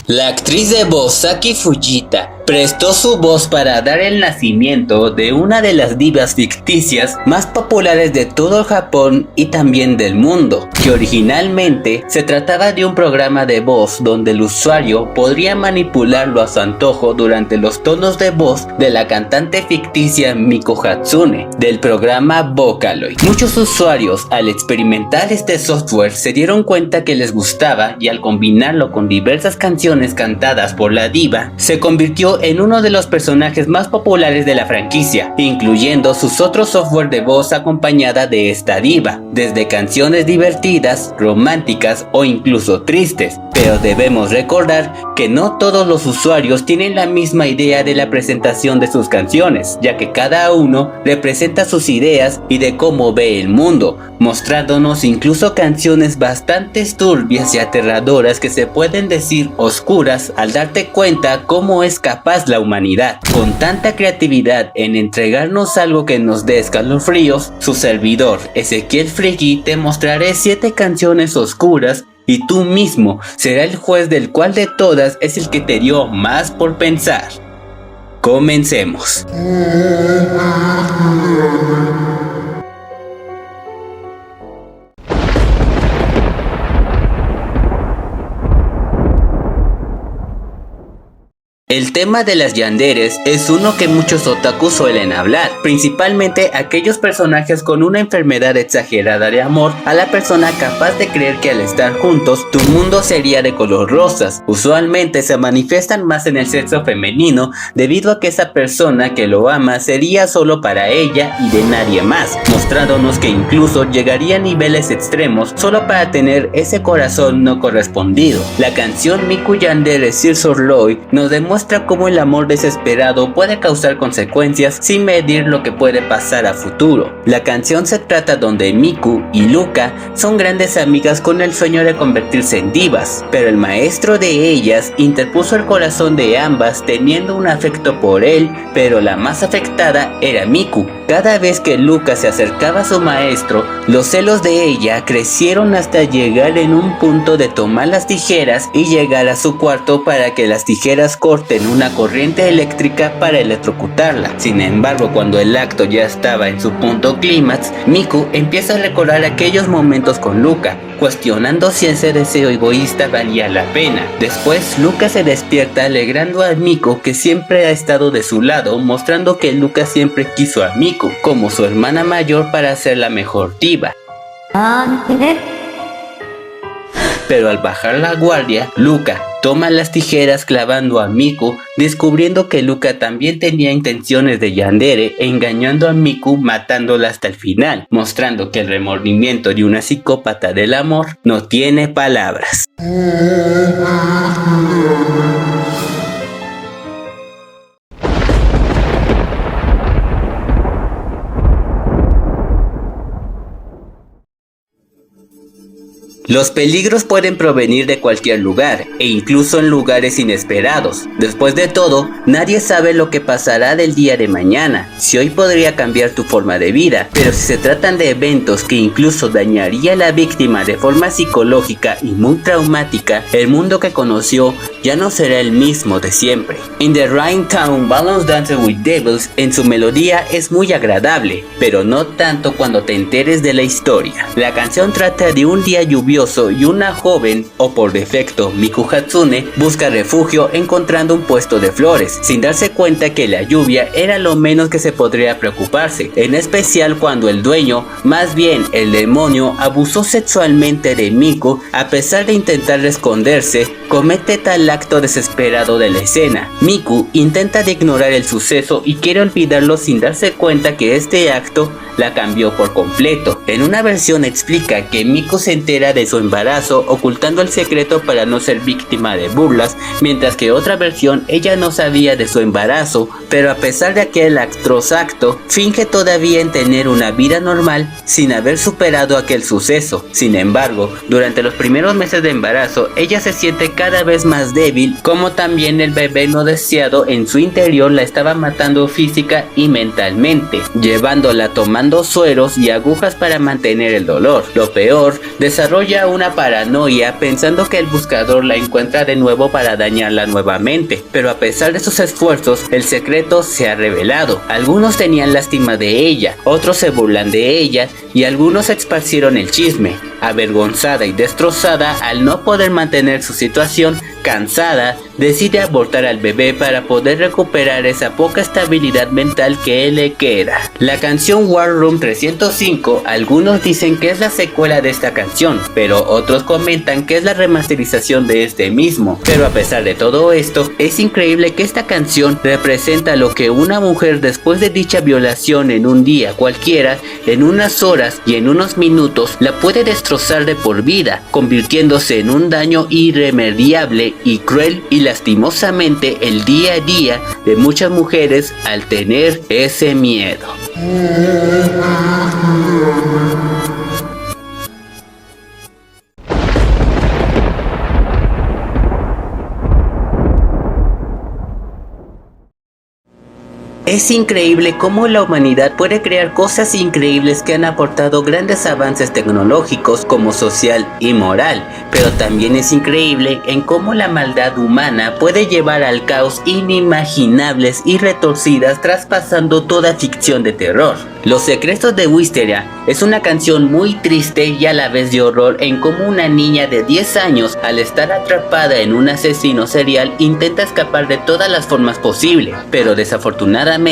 La actriz de voz Saki Fujita prestó su voz para dar el nacimiento de una de las divas ficticias más populares de todo Japón y también del mundo, que originalmente se trataba de un programa de voz donde el usuario podría manipularlo a su antojo durante los tonos de voz de la cantante ficticia Miku Hatsune del programa Vocaloid. Muchos usuarios al experimentar este software se dieron cuenta que les gustaba y al combinarlo con diversas canciones cantadas por la diva se convirtió en uno de los personajes más populares de la franquicia, incluyendo sus otros software de voz acompañada de esta diva, desde canciones divertidas, románticas o incluso tristes. Pero debemos recordar que no todos los usuarios tienen la misma idea de la presentación de sus canciones, ya que cada uno representa sus ideas y de cómo ve el mundo, mostrándonos incluso canciones bastante turbias y aterradoras que se pueden decir oscuras al darte cuenta cómo es capaz la humanidad. Con tanta creatividad en entregarnos algo que nos dé escalofríos, su servidor Ezequiel Friki te mostraré 7 canciones oscuras y tú mismo será el juez del cual de todas es el que te dio más por pensar. Comencemos. El tema de las yanderes es uno que muchos otakus suelen hablar, principalmente aquellos personajes con una enfermedad exagerada de amor a la persona capaz de creer que al estar juntos tu mundo sería de color rosas. Usualmente se manifiestan más en el sexo femenino debido a que esa persona que lo ama sería solo para ella y de nadie más, mostrándonos que incluso llegaría a niveles extremos solo para tener ese corazón no correspondido. La canción Miku Yandere Sirsorloi nos demuestra cómo el amor desesperado puede causar consecuencias sin medir lo que puede pasar a futuro. La canción se trata donde Miku y Luka son grandes amigas con el sueño de convertirse en divas, pero el maestro de ellas interpuso el corazón de ambas teniendo un afecto por él, pero la más afectada era Miku. Cada vez que Luka se acercaba a su maestro, los celos de ella crecieron hasta llegar en un punto de tomar las tijeras y llegar a su cuarto para que las tijeras corten una corriente eléctrica para electrocutarla. Sin embargo, cuando el acto ya estaba en su punto clímax, Miku empieza a recordar aquellos momentos con Luka, cuestionando si ese deseo egoísta valía la pena. Después, Luka se despierta alegrando a Miku que siempre ha estado de su lado, mostrando que Luka siempre quiso a Miku como su hermana mayor para ser la mejor diva. Pero al bajar la guardia, Luka toma las tijeras clavando a Miku, descubriendo que Luka también tenía intenciones de yandere e engañando a Miku matándola hasta el final, mostrando que el remordimiento de una psicópata del amor no tiene palabras. Los peligros pueden provenir de cualquier lugar, e incluso en lugares inesperados. Después de todo, nadie sabe lo que pasará del día de mañana, si hoy podría cambiar tu forma de vida, pero si se tratan de eventos que incluso dañaría a la víctima de forma psicológica y muy traumática, el mundo que conoció ya no será el mismo de siempre. In the Rain Town, Balance Dances with Devils en su melodía es muy agradable, pero no tanto cuando te enteres de la historia. La canción trata de un día lluvioso y una joven, o por defecto Miku Hatsune, busca refugio encontrando un puesto de flores, sin darse cuenta que la lluvia era lo menos que se podría preocuparse, en especial cuando el dueño, más bien el demonio, abusó sexualmente de Miku. A pesar de intentar esconderse, comete tal acto desesperado de la escena. Miku intenta de ignorar el suceso y quiere olvidarlo sin darse cuenta que este acto la cambió por completo. En una versión explica que Miku se entera de su embarazo ocultando el secreto para no ser víctima de burlas, mientras que otra versión ella no sabía de su embarazo, pero a pesar de aquel atroz acto, finge todavía en tener una vida normal sin haber superado aquel suceso. Sin embargo, durante los primeros meses de embarazo, ella se siente cada vez más débil, como también el bebé no deseado en su interior la estaba matando física y mentalmente, llevándola tomando sueros y agujas para mantener el dolor. Lo peor, desarrolla desarrolla una paranoia pensando que el buscador la encuentra de nuevo para dañarla nuevamente, pero a pesar de sus esfuerzos, el secreto se ha revelado. Algunos tenían lástima de ella, otros se burlan de ella y algunos esparcieron el chisme. Avergonzada y destrozada al no poder mantener su situación, cansada, decide abortar al bebé para poder recuperar esa poca estabilidad mental que le queda. La canción War Room 305, algunos dicen que es la secuela de esta canción, pero otros comentan que es la remasterización de este mismo. Pero a pesar de todo esto, es increíble que esta canción representa lo que una mujer después de dicha violación en un día cualquiera, en unas horas y en unos minutos, la puede destrozar de por vida, convirtiéndose en un daño irremediable y cruel y lastimosamente el día a día de muchas mujeres al tener ese miedo. Es increíble cómo la humanidad puede crear cosas increíbles que han aportado grandes avances tecnológicos como social y moral, pero también es increíble en cómo la maldad humana puede llevar al caos inimaginables y retorcidas traspasando toda ficción de terror. Los secretos de Wisteria es una canción muy triste y a la vez de horror en cómo una niña de 10 años al estar atrapada en un asesino serial intenta escapar de todas las formas posibles, pero desafortunadamente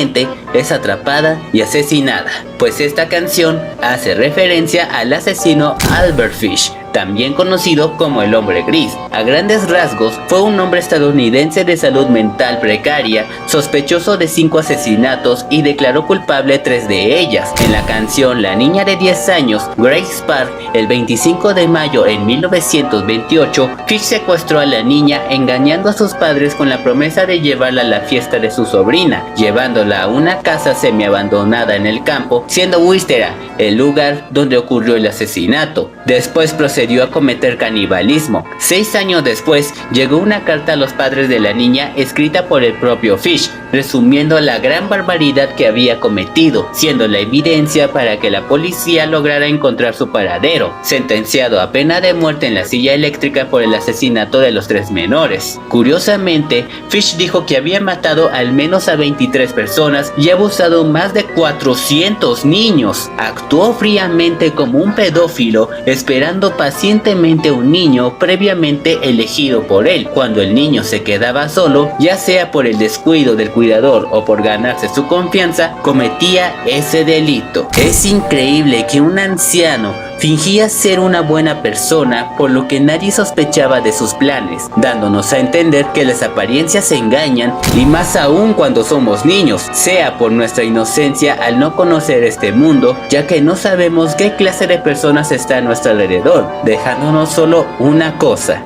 es atrapada y asesinada, pues esta canción hace referencia al asesino Albert Fish, también conocido como el hombre gris. A grandes rasgos, fue un hombre estadounidense de salud mental precaria, sospechoso de 5 asesinatos y declaró culpable 3 de ellas. En la canción La niña de 10 años, Grace Park, el 25 de mayo en 1928, Fish secuestró a la niña engañando a sus padres con la promesa de llevarla a la fiesta de su sobrina, llevándola a una casa semiabandonada en el campo, siendo Wisteria el lugar donde ocurrió el asesinato. Después procedió a cometer canibalismo. 6 años después, llegó una carta a los padres de la niña escrita por el propio Fish, resumiendo la gran barbaridad que había cometido, siendo la evidencia para que la policía lograra encontrar su paradero, sentenciado a pena de muerte en la silla eléctrica por el asesinato de los 3 menores. Curiosamente, Fish dijo que había matado al menos a 23 personas y abusado más de 400 niños. Actuó fríamente como un pedófilo, esperando pacientemente a un niño previamente elegido por él. Cuando el niño se quedaba solo, ya sea por el descuido del cuidador o por ganarse su confianza, cometía ese delito. Es increíble que un anciano fingía ser una buena persona, por lo que nadie sospechaba de sus planes, dándonos a entender que las apariencias engañan, y más aún cuando somos niños, sea por nuestra inocencia al no conocer este mundo, ya que no sabemos qué clase de personas está a nuestro alrededor, dejándonos solo una cosa: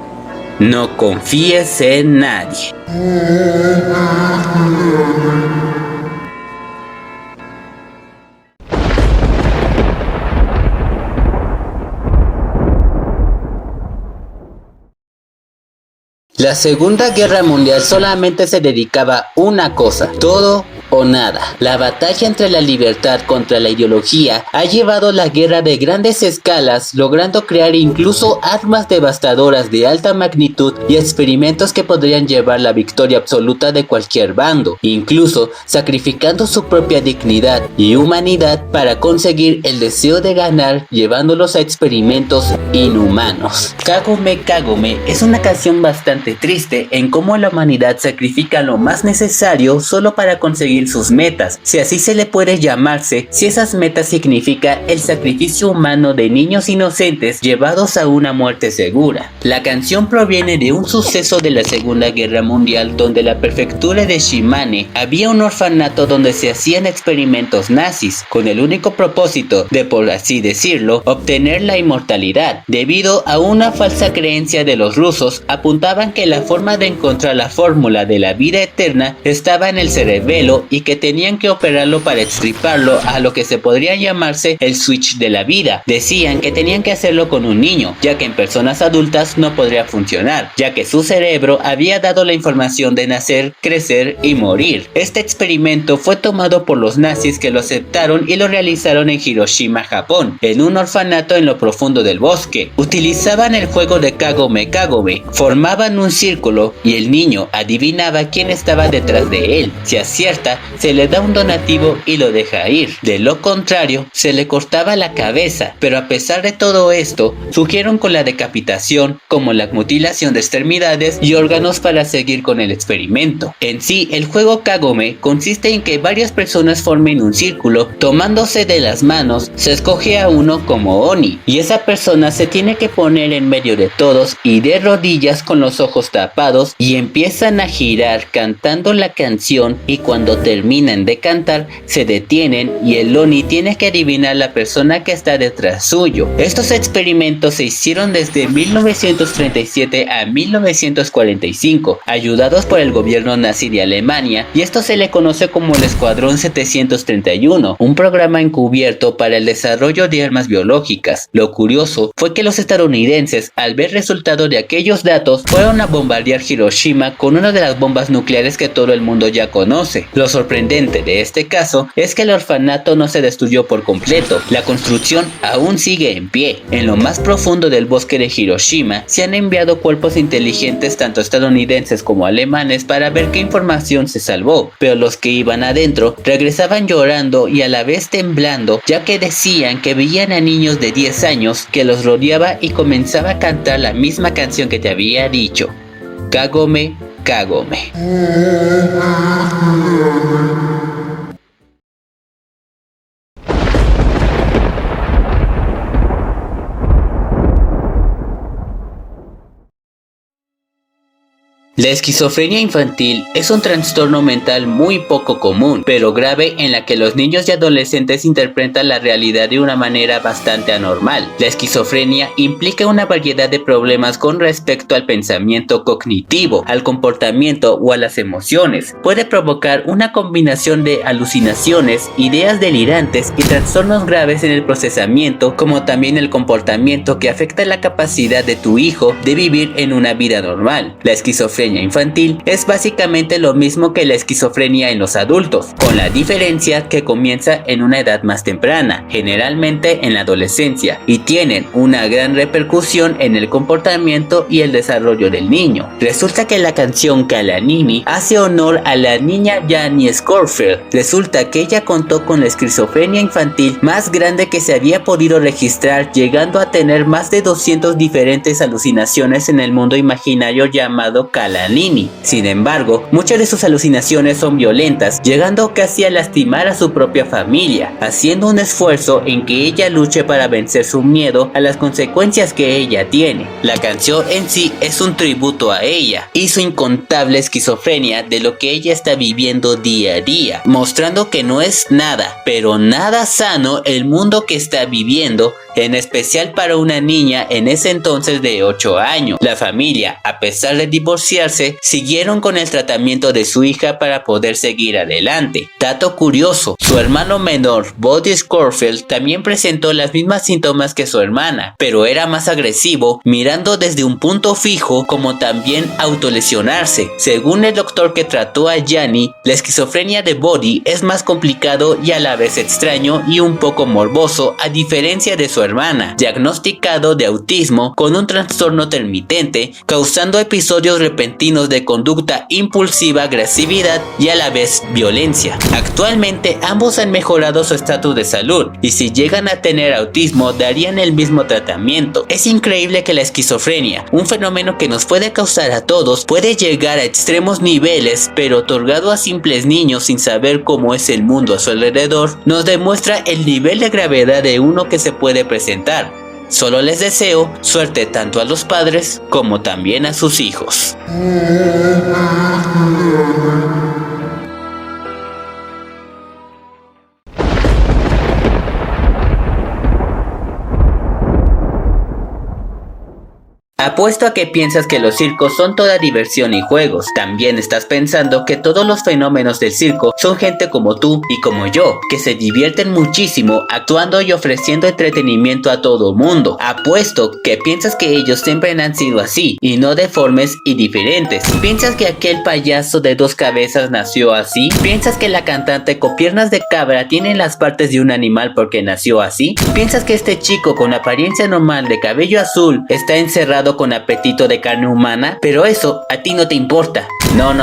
no confíes en nadie. La Segunda Guerra Mundial solamente se dedicaba a una cosa: todo o nada. La batalla entre la libertad contra la ideología ha llevado la guerra de grandes escalas, logrando crear incluso armas devastadoras de alta magnitud y experimentos que podrían llevar la victoria absoluta de cualquier bando, incluso sacrificando su propia dignidad y humanidad para conseguir el deseo de ganar, llevándolos a experimentos inhumanos. Kagome Kagome es una canción bastante triste en cómo la humanidad sacrifica lo más necesario solo para conseguir sus metas, si así se le puede llamarse, si esas metas significa el sacrificio humano de niños inocentes llevados a una muerte segura. La canción proviene de un suceso de la Segunda Guerra Mundial donde la prefectura de Shimane había un orfanato donde se hacían experimentos nazis con el único propósito de, por así decirlo, obtener la inmortalidad. Debido a una falsa creencia de los rusos, apuntaban que la forma de encontrar la fórmula de la vida eterna estaba en el cerebelo y que tenían que operarlo para extirparlo a lo que se podría llamarse el switch de la vida. Decían que tenían que hacerlo con un niño, ya que en personas adultas no podría funcionar, ya que su cerebro había dado la información de nacer, crecer y morir. Este experimento fue tomado por los nazis, que lo aceptaron y lo realizaron en Hiroshima, Japón, en un orfanato en lo profundo del bosque. Utilizaban el juego de Kagome Kagome, formaban un círculo y el niño adivinaba quién estaba detrás de él. Si acierta, se le da un donativo y lo deja ir. De lo contrario, se le cortaba la cabeza. Pero a pesar de todo esto, siguieron con la decapitación, como la mutilación de extremidades y órganos para seguir con el experimento. En sí, el juego Kagome consiste en que varias personas formen un círculo, tomándose de las manos, se escoge a uno como Oni, y esa persona se tiene que poner en medio de todos y de rodillas con los ojos tapados, y empiezan a girar cantando la canción, y cuando terminan de cantar se detienen y el Oni tiene que adivinar la persona que está detrás suyo. Estos experimentos se hicieron desde 1937 a 1945, ayudados por el gobierno nazi de Alemania, y esto se le conoce como el Escuadrón 731, un programa encubierto para el desarrollo de armas biológicas. Lo curioso fue que los estadounidenses, al ver resultado de aquellos datos, fueron a bombardear Hiroshima con una de las bombas nucleares que todo el mundo ya conoce. Lo sorprendente de este caso es que el orfanato no se destruyó por completo. La construcción aún sigue en pie. En lo más profundo del bosque de Hiroshima se han enviado cuerpos inteligentes tanto estadounidenses como alemanes para ver qué información se salvó, pero los que iban adentro regresaban llorando y a la vez temblando, ya que decían que veían a niños de 10 años que los rodeaba y comenzaba a cantar la misma canción que te había dicho: Kagome Kagome. La esquizofrenia infantil es un trastorno mental muy poco común, pero grave, en la que los niños y adolescentes interpretan la realidad de una manera bastante anormal. La esquizofrenia implica una variedad de problemas con respecto al pensamiento cognitivo, al comportamiento o a las emociones. Puede provocar una combinación de alucinaciones, ideas delirantes y trastornos graves en el procesamiento, como también el comportamiento, que afecta la capacidad de tu hijo de vivir en una vida normal. La esquizofrenia infantil es básicamente lo mismo que la esquizofrenia en los adultos, con la diferencia que comienza en una edad más temprana, generalmente en la adolescencia, y tienen una gran repercusión en el comportamiento y el desarrollo del niño. Resulta que la canción Kalanini hace honor a la niña Janie Scofield. Resulta que ella contó con la esquizofrenia infantil más grande que se había podido registrar, llegando a tener más de 200 diferentes alucinaciones en el mundo imaginario llamado Kalanini. Sin embargo, muchas de sus alucinaciones son violentas, llegando casi a lastimar a su propia familia, haciendo un esfuerzo en que ella luche para vencer su miedo a las consecuencias que ella tiene. La canción en sí es un tributo a ella y su incontable esquizofrenia de lo que ella está viviendo día a día, mostrando que no es nada, pero nada sano el mundo que está viviendo, en especial para una niña en ese entonces de 8 años. La familia, a pesar de divorciarse, siguieron con el tratamiento de su hija para poder seguir adelante. Dato curioso, su hermano menor, Buddy Scofield, también presentó las mismas síntomas que su hermana, pero era más agresivo, mirando desde un punto fijo, como también autolesionarse. Según el doctor que trató a Janie, la esquizofrenia de Buddy es más complicado y a la vez extraño y un poco morboso, a diferencia de su hermana, diagnosticado de autismo con un trastorno intermitente, causando episodios repentinos de conducta impulsiva, agresividad y a la vez violencia. Actualmente ambos han mejorado su estatus de salud, y si llegan a tener autismo darían el mismo tratamiento. Es increíble que la esquizofrenia, un fenómeno que nos puede causar a todos, puede llegar a extremos niveles, pero otorgado a simples niños sin saber cómo es el mundo a su alrededor, nos demuestra el nivel de gravedad de uno que se puede presentar. Solo les deseo suerte tanto a los padres como también a sus hijos. A Apuesto a que piensas que los circos son toda diversión y juegos. También estás pensando que todos los fenómenos del circo son gente como tú y como yo, que se divierten muchísimo actuando y ofreciendo entretenimiento a todo mundo. Apuesto que piensas que ellos siempre han sido así y no deformes y diferentes. ¿Piensas que aquel payaso de 2 cabezas nació así? ¿Piensas que la cantante con piernas de cabra tiene las partes de un animal porque nació así? ¿Piensas que este chico con apariencia normal de cabello azul está encerrado con apetito de carne humana? Pero eso a ti no te importa. No.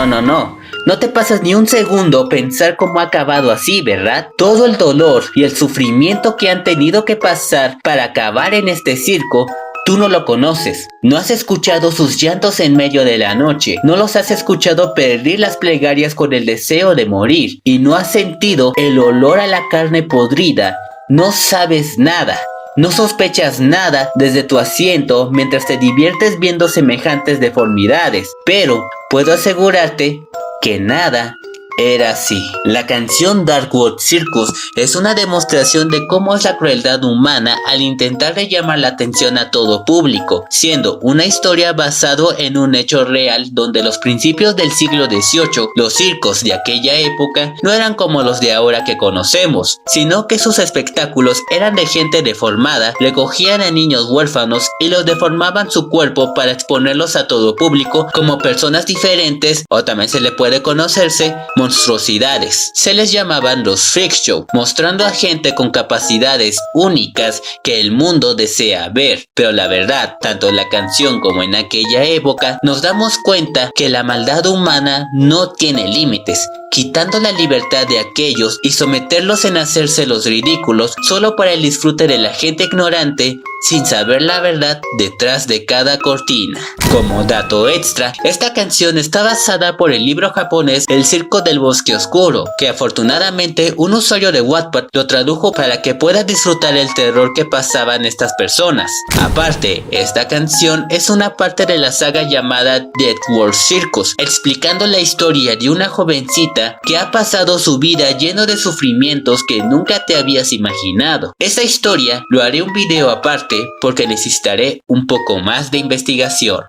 No te pasas ni un segundo pensar cómo ha acabado así, ¿verdad? Todo el dolor y el sufrimiento que han tenido que pasar para acabar en este circo, tú no lo conoces. No has escuchado sus llantos en medio de la noche. No los has escuchado pedir las plegarias con el deseo de morir. Y no has sentido el olor a la carne podrida. No sabes nada. No sospechas nada desde tu asiento mientras te diviertes viendo semejantes deformidades. Pero puedo asegurarte que nada era así. La canción Darkwood Circus es una demostración de cómo es la crueldad humana al intentar de llamar la atención a todo público, siendo una historia basado en un hecho real donde los principios del siglo XVIII, los circos de aquella época no eran como los de ahora que conocemos, sino que sus espectáculos eran de gente deformada, recogían a niños huérfanos y los deformaban su cuerpo para exponerlos a todo público como personas diferentes, o también se le puede conocerse monstruosidades. Se les llamaban los freak show, mostrando a gente con capacidades únicas que el mundo desea ver. Pero la verdad, tanto en la canción como en aquella época, nos damos cuenta que la maldad humana no tiene límites, quitando la libertad de aquellos y someterlos en hacerse los ridículos solo para el disfrute de la gente ignorante sin saber la verdad detrás de cada cortina. Como dato extra, esta canción está basada por el libro japonés El Circo del Bosque Oscuro, que afortunadamente un usuario de Wattpad lo tradujo para que puedas disfrutar el terror que pasaban estas personas. Aparte, esta canción es una parte de la saga llamada Dead World Circus, explicando la historia de una jovencita que ha pasado su vida lleno de sufrimientos que nunca te habías imaginado. Esa historia lo haré un video aparte porque necesitaré un poco más de investigación.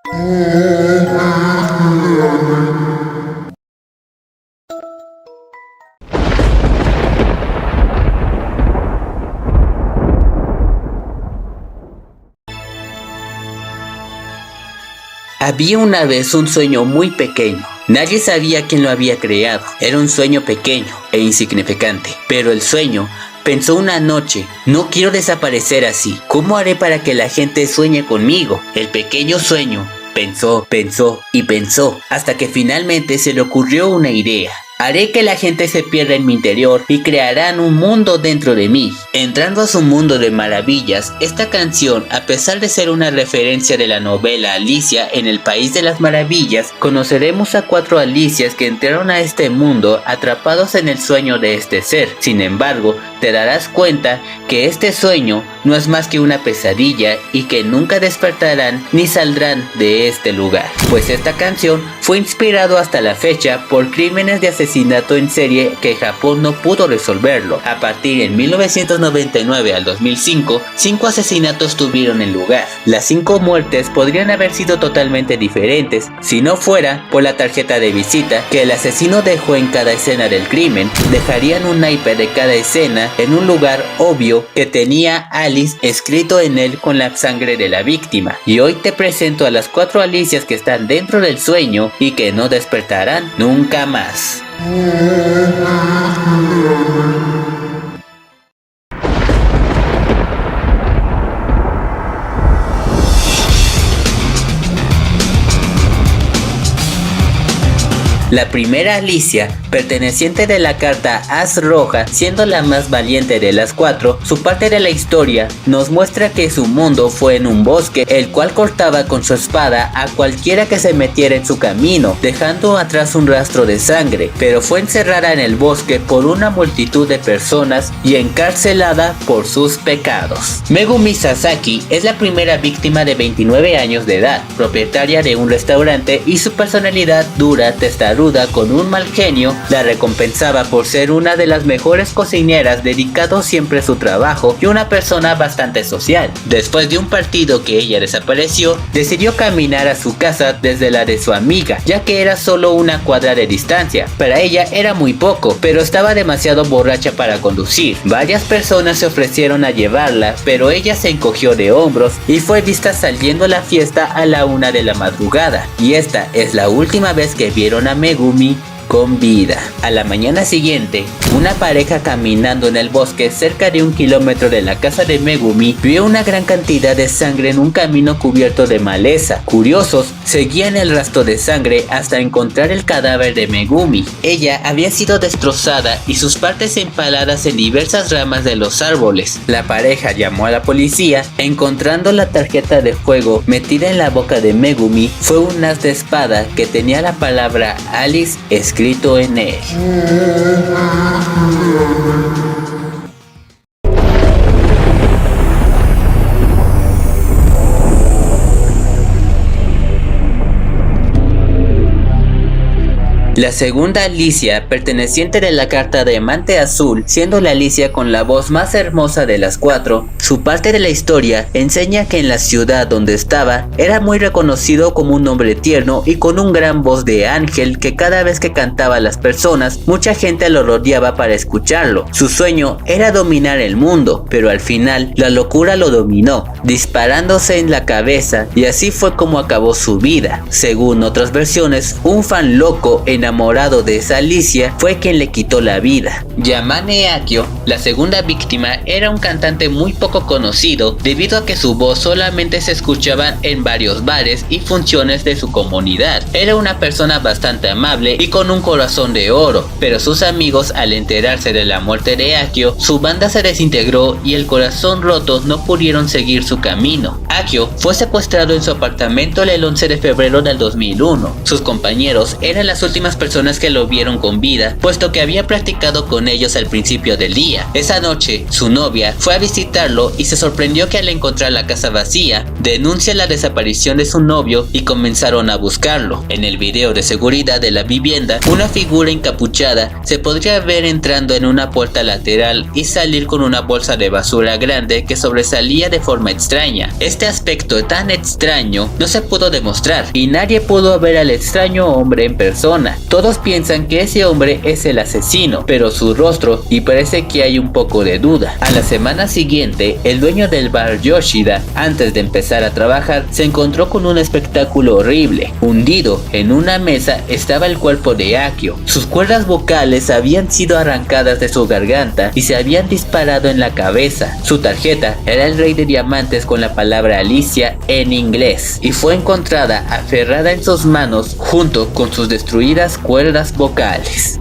Había una vez un sueño muy pequeño. Nadie sabía quién lo había creado. Era un sueño pequeño e insignificante. Pero el sueño pensó una noche: no quiero desaparecer así. ¿Cómo haré para que la gente sueñe conmigo? El pequeño sueño pensó y pensó, hasta que finalmente se le ocurrió una idea. Haré que la gente se pierda en mi interior y crearán un mundo dentro de mí. Entrando a su mundo de maravillas, esta canción, a pesar de ser una referencia de la novela Alicia en el País de las Maravillas, conoceremos a 4 Alicias que entraron a este mundo atrapados en el sueño de este ser. Sin embargo, te darás cuenta que este sueño no es más que una pesadilla y que nunca despertarán ni saldrán de este lugar. Pues esta canción fue inspirado hasta la fecha por crímenes de asesinato en serie que Japón no pudo resolverlo. A partir de 1999 al 2005, 5 asesinatos tuvieron lugar. Las 5 muertes podrían haber sido totalmente diferentes si no fuera por la tarjeta de visita que el asesino dejó en cada escena del crimen. Dejarían un naipe de cada escena en un lugar obvio que tenía Alice escrito en él con la sangre de la víctima. Y hoy te presento a las 4 Alicias que están dentro del sueño y que no despertarán nunca más. La primera Alicia, perteneciente de la carta As Roja, siendo la más valiente de las 4, su parte de la historia nos muestra que su mundo fue en un bosque, el cual cortaba con su espada a cualquiera que se metiera en su camino, dejando atrás un rastro de sangre, pero fue encerrada en el bosque por una multitud de personas y encarcelada por sus pecados. Megumi Sasaki es la primera víctima de 29 años de edad, propietaria de un restaurante, y su personalidad dura, testaruda ruda con un mal genio la recompensaba por ser una de las mejores cocineras, dedicado siempre a su trabajo y una persona bastante social. Después de un partido que ella desapareció, decidió caminar a su casa desde la de su amiga, ya que era solo una cuadra de distancia. Para ella era muy poco, pero estaba demasiado borracha para conducir. Varias personas se ofrecieron a llevarla, pero ella se encogió de hombros y fue vista saliendo a la fiesta a la 1 de la madrugada. Y esta es la última vez que vieron a Megumi con vida. A la mañana siguiente, una pareja caminando en el bosque cerca de 1 kilómetro de la casa de Megumi vio una gran cantidad de sangre en un camino cubierto de maleza. Curiosos, seguían el rastro de sangre hasta encontrar el cadáver de Megumi. Ella había sido destrozada y sus partes empaladas en diversas ramas de los árboles. La pareja llamó a la policía, encontrando la tarjeta de fuego metida en la boca de Megumi. Fue un haz de espada que tenía la palabra Alice escrito en él. La segunda Alicia, perteneciente de la carta Diamante Azul, siendo la Alicia con la voz más hermosa de las 4, su parte de la historia enseña que en la ciudad donde estaba, era muy reconocido como un hombre tierno y con un gran voz de ángel que cada vez que cantaba a las personas, mucha gente lo rodeaba para escucharlo. Su sueño era dominar el mundo, pero al final la locura lo dominó, disparándose en la cabeza, y así fue como acabó su vida. Según otras versiones, un fan loco enamorado de esa Alicia fue quien le quitó la vida. Yamane Akio, la segunda víctima, era un cantante muy poco conocido debido a que su voz solamente se escuchaba en varios bares y funciones de su comunidad. Era una persona bastante amable y con un corazón de oro, pero sus amigos, al enterarse de la muerte de Akio, su banda se desintegró y el corazón roto no pudieron seguir su camino. Akio fue secuestrado en su apartamento el 11 de febrero del 2001. Sus compañeros eran las últimas personas que lo vieron con vida, puesto que había practicado con ellos al principio del día. Esa noche, su novia fue a visitarlo y se sorprendió que al encontrar la casa vacía, denuncia la desaparición de su novio y comenzaron a buscarlo. En el video de seguridad de la vivienda, una figura encapuchada se podría ver entrando en una puerta lateral y salir con una bolsa de basura grande que sobresalía de forma extraña. Este aspecto tan extraño no se pudo demostrar y nadie pudo ver al extraño hombre en persona. Todos piensan que ese hombre es el asesino, pero su rostro y parece que hay un poco de duda. A la semana siguiente, el dueño del bar Yoshida, antes de empezar a trabajar, se encontró con un espectáculo horrible. Hundido en una mesa estaba el cuerpo de Akio. Sus cuerdas vocales habían sido arrancadas de su garganta y se habían disparado en la cabeza. Su tarjeta era el rey de diamantes con la palabra Alicia en inglés y fue encontrada aferrada en sus manos junto con sus destruidas cuerdas vocales.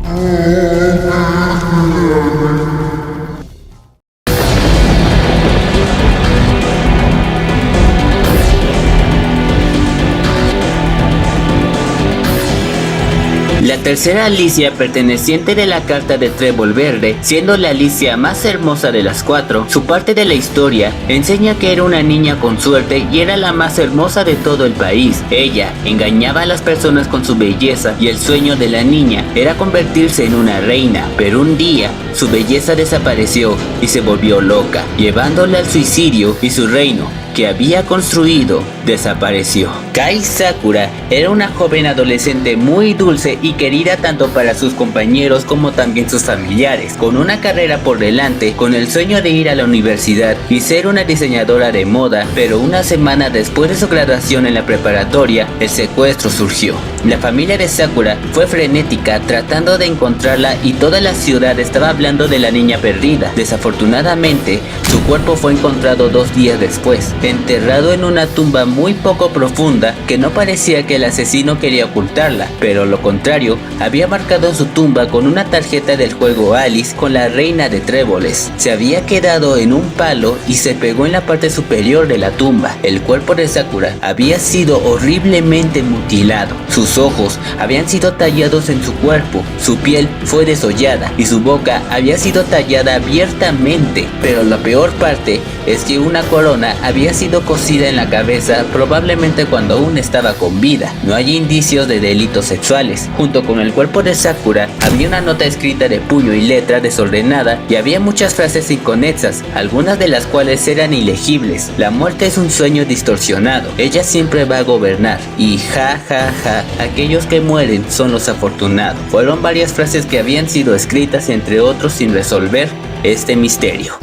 La tercera Alicia, perteneciente de la carta de Trébol Verde, siendo la Alicia más hermosa de las 4, su parte de la historia enseña que era una niña con suerte y era la más hermosa de todo el país. Ella engañaba a las personas con su belleza y el sueño de la niña era convertirse en una reina, pero un día su belleza desapareció y se volvió loca, llevándola al suicidio y su reino que había construido desapareció. Kai Sakura era una joven adolescente muy dulce y querida tanto para sus compañeros como también sus familiares, con una carrera por delante, con el sueño de ir a la universidad y ser una diseñadora de moda, pero una semana después de su graduación en la preparatoria, el secuestro surgió. La familia de Sakura fue frenética tratando de encontrarla y toda la ciudad estaba hablando de la niña perdida. Desafortunadamente, su cuerpo fue encontrado 2 días después, enterrado en una tumba muy poco profunda que no parecía que el asesino quería ocultarla, pero lo contrario, había marcado su tumba con una tarjeta del juego Alice con la reina de tréboles. Se había quedado en un palo y se pegó en la parte superior de la tumba. El cuerpo de Sakura había sido horriblemente mutilado. Sus ojos habían sido tallados en su cuerpo, su piel fue desollada y su boca había sido tallada abiertamente. Pero la peor parte es que una corona había sido cosida en la cabeza, probablemente cuando aún estaba con vida. No hay indicios de delitos sexuales. Junto con el cuerpo de Sakura había una nota escrita de puño y letra desordenada y había muchas frases inconexas, algunas de las cuales eran ilegibles. La muerte es un sueño distorsionado, ella siempre va a gobernar y ja ja ja, aquellos que mueren son los afortunados. Fueron varias frases que habían sido escritas, entre otros, sin resolver este misterio.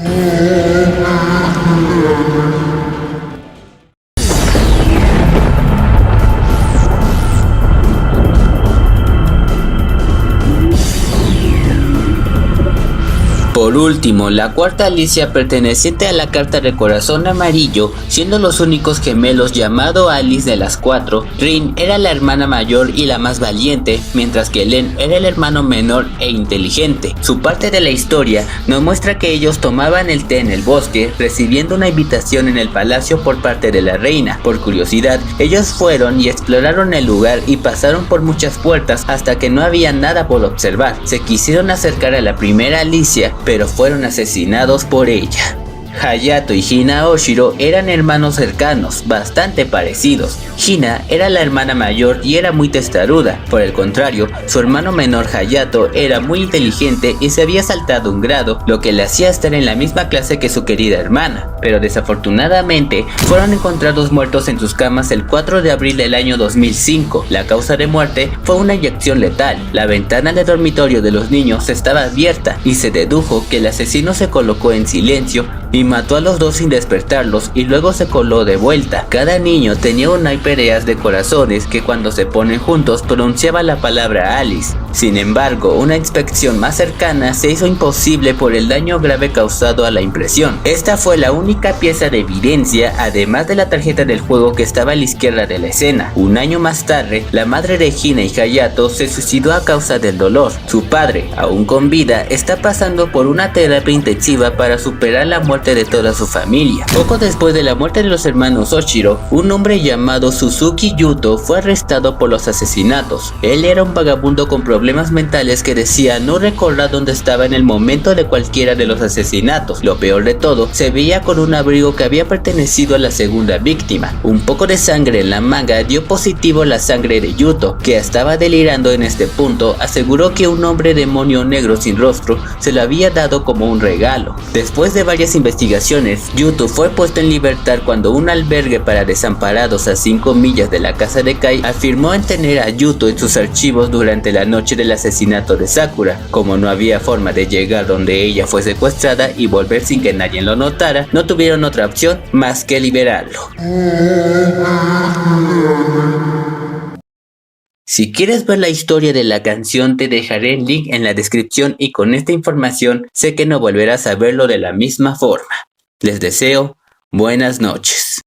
Por último, la cuarta Alicia, perteneciente a la carta de corazón amarillo, siendo los únicos gemelos llamado Alice de las cuatro. Rin era la hermana mayor y la más valiente, mientras que Len era el hermano menor e inteligente. Su parte de la historia nos muestra que ellos tomaban el té en el bosque, recibiendo una invitación en el palacio por parte de la reina. Por curiosidad, ellos fueron y exploraron el lugar y pasaron por muchas puertas hasta que no había nada por observar. Se quisieron acercar a la primera Alicia, pero fueron asesinados por ella. Hayato y Hina Oshiro eran hermanos cercanos, bastante parecidos. Hina era la hermana mayor y era muy testaruda. Por el contrario, su hermano menor Hayato era muy inteligente y se había saltado un grado, lo que le hacía estar en la misma clase que su querida hermana. Pero desafortunadamente, fueron encontrados muertos en sus camas el 4 de abril del año 2005. La causa de muerte fue una inyección letal. La ventana del dormitorio de los niños estaba abierta y se dedujo que el asesino se colocó en silencio y mató a los dos sin despertarlos y luego se coló de vuelta. Cada niño tenía un hypereas de corazones que cuando se ponen juntos pronunciaba la palabra Alice. Sin embargo, una inspección más cercana se hizo imposible por el daño grave causado a la impresión. Esta fue la única pieza de evidencia, además de la tarjeta del juego que estaba a la izquierda de la escena. Un año más tarde, la madre de Hina y Hayato se suicidó a causa del dolor. Su padre, aún con vida, está pasando por una terapia intensiva para superar la muerte de toda su familia. Poco después de la muerte de los hermanos Oshiro, un hombre llamado Suzuki Yuto fue arrestado por los asesinatos. Él era un vagabundo con problemas mentales que decía no recordar dónde estaba en el momento de cualquiera de los asesinatos. Lo peor de todo, se veía con un abrigo que había pertenecido a la segunda víctima. Un poco de sangre en la manga dio positivo la sangre de Yuto, que estaba delirando en este punto. Aseguró que un hombre demonio negro sin rostro se lo había dado como un regalo. Después de varias investigaciones, Yuto fue puesto en libertad cuando un albergue para desamparados a 5 millas de la casa de Kai afirmó en tener a Yuto en sus archivos durante la noche del asesinato de Sakura. Como no había forma de llegar donde ella fue secuestrada y volver sin que nadie lo notara, no tuvieron otra opción más que liberarlo. Si quieres ver la historia de la canción, te dejaré el link en la descripción y con esta información sé que no volverás a verlo de la misma forma. Les deseo buenas noches.